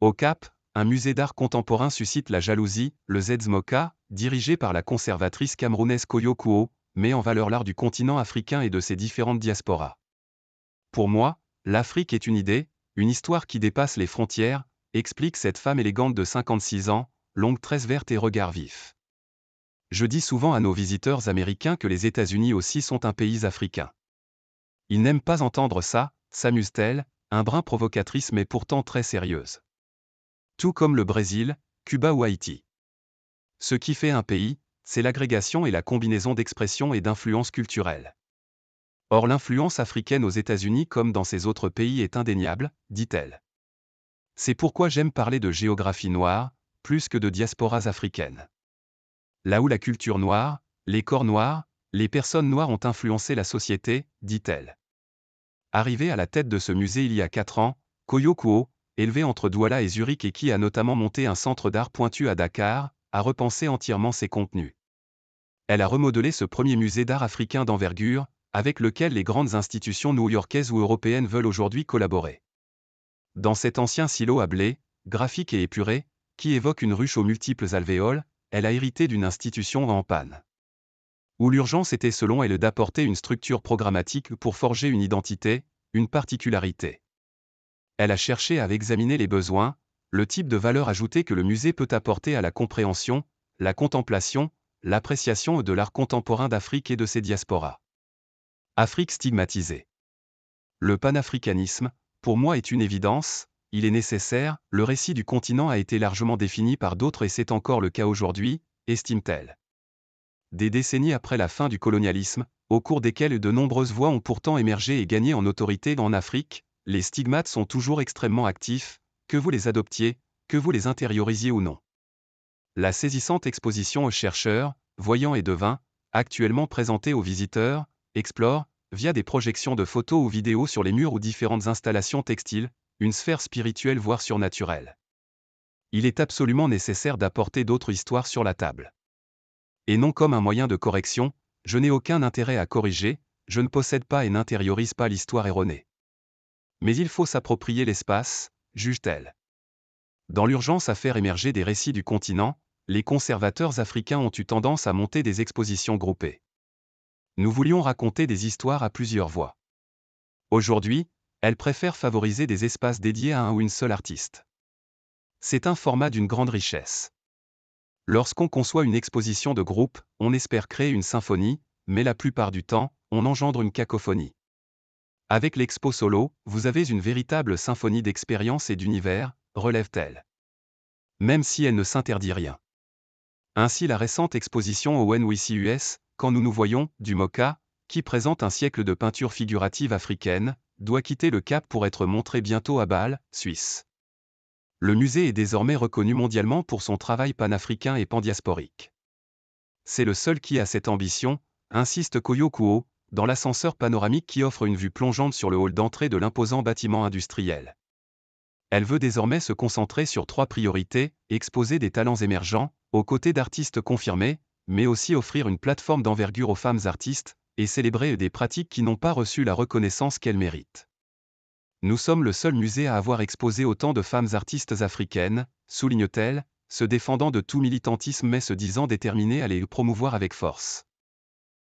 Au Cap, un musée d'art contemporain suscite la jalousie. Le ZMOCA, dirigé par la conservatrice camerounaise Koyo Kuo, met en valeur l'art du continent africain et de ses différentes diasporas. Pour moi, l'Afrique est une idée, une histoire qui dépasse les frontières, explique cette femme élégante de 56 ans, longue tresse verte et regard vif. Je dis souvent à nos visiteurs américains que les États-Unis aussi sont un pays africain. Ils n'aiment pas entendre ça, s'amuse-t-elle, un brin provocatrice mais pourtant très sérieuse. Tout comme le Brésil, Cuba ou Haïti. Ce qui fait un pays, c'est l'agrégation et la combinaison d'expressions et d'influences culturelles. Or l'influence africaine aux États-Unis comme dans ces autres pays est indéniable, dit-elle. C'est pourquoi j'aime parler de géographie noire, plus que de diasporas africaines. Là où la culture noire, les corps noirs, les personnes noires ont influencé la société, dit-elle. Arrivée à la tête de ce musée il y a 4 ans, Koyo Kuo, élevée entre Douala et Zurich et qui a notamment monté un centre d'art pointu à Dakar, a repensé entièrement ses contenus. Elle a remodelé ce premier musée d'art africain d'envergure, avec lequel les grandes institutions new-yorkaises ou européennes veulent aujourd'hui collaborer. Dans cet ancien silo à blé, graphique et épuré, qui évoque une ruche aux multiples alvéoles, elle a hérité d'une institution en panne. Où l'urgence était selon elle d'apporter une structure programmatique pour forger une identité, une particularité. Elle a cherché à examiner les besoins, le type de valeur ajoutée que le musée peut apporter à la compréhension, la contemplation, l'appréciation de l'art contemporain d'Afrique et de ses diasporas. Afrique stigmatisée. Le panafricanisme, pour moi est une évidence, il est nécessaire, le récit du continent a été largement défini par d'autres et c'est encore le cas aujourd'hui, estime-t-elle. Des décennies après la fin du colonialisme, au cours desquelles de nombreuses voix ont pourtant émergé et gagné en autorité en Afrique, les stigmates sont toujours extrêmement actifs, que vous les adoptiez, que vous les intériorisiez ou non. La saisissante exposition aux chercheurs, voyants et devins, actuellement présentée aux visiteurs, explore, via des projections de photos ou vidéos sur les murs ou différentes installations textiles, une sphère spirituelle voire surnaturelle. Il est absolument nécessaire d'apporter d'autres histoires sur la table. Et non comme un moyen de correction, je n'ai aucun intérêt à corriger, je ne possède pas et n'intériorise pas l'histoire erronée. Mais il faut s'approprier l'espace, juge-t-elle. Dans l'urgence à faire émerger des récits du continent, les conservateurs africains ont eu tendance à monter des expositions groupées. Nous voulions raconter des histoires à plusieurs voix. Aujourd'hui, elles préfèrent favoriser des espaces dédiés à un ou une seule artiste. C'est un format d'une grande richesse. Lorsqu'on conçoit une exposition de groupe, on espère créer une symphonie, mais la plupart du temps, on engendre une cacophonie. Avec l'expo solo, vous avez une véritable symphonie d'expériences et d'univers, relève-t-elle. Même si elle ne s'interdit rien. Ainsi la récente exposition au NYCUS, Quand nous nous voyons, du MoCA, qui présente un siècle de peinture figurative africaine, doit quitter le Cap pour être montré bientôt à Bâle, Suisse. Le musée est désormais reconnu mondialement pour son travail panafricain et pandiasporique. C'est le seul qui a cette ambition, insiste Koyo Kuo, dans l'ascenseur panoramique qui offre une vue plongeante sur le hall d'entrée de l'imposant bâtiment industriel. Elle veut désormais se concentrer sur 3 priorités, exposer des talents émergents, aux côtés d'artistes confirmés, mais aussi offrir une plateforme d'envergure aux femmes artistes, et célébrer des pratiques qui n'ont pas reçu la reconnaissance qu'elles méritent. Nous sommes le seul musée à avoir exposé autant de femmes artistes africaines, souligne-t-elle, se défendant de tout militantisme mais se disant déterminée à les promouvoir avec force.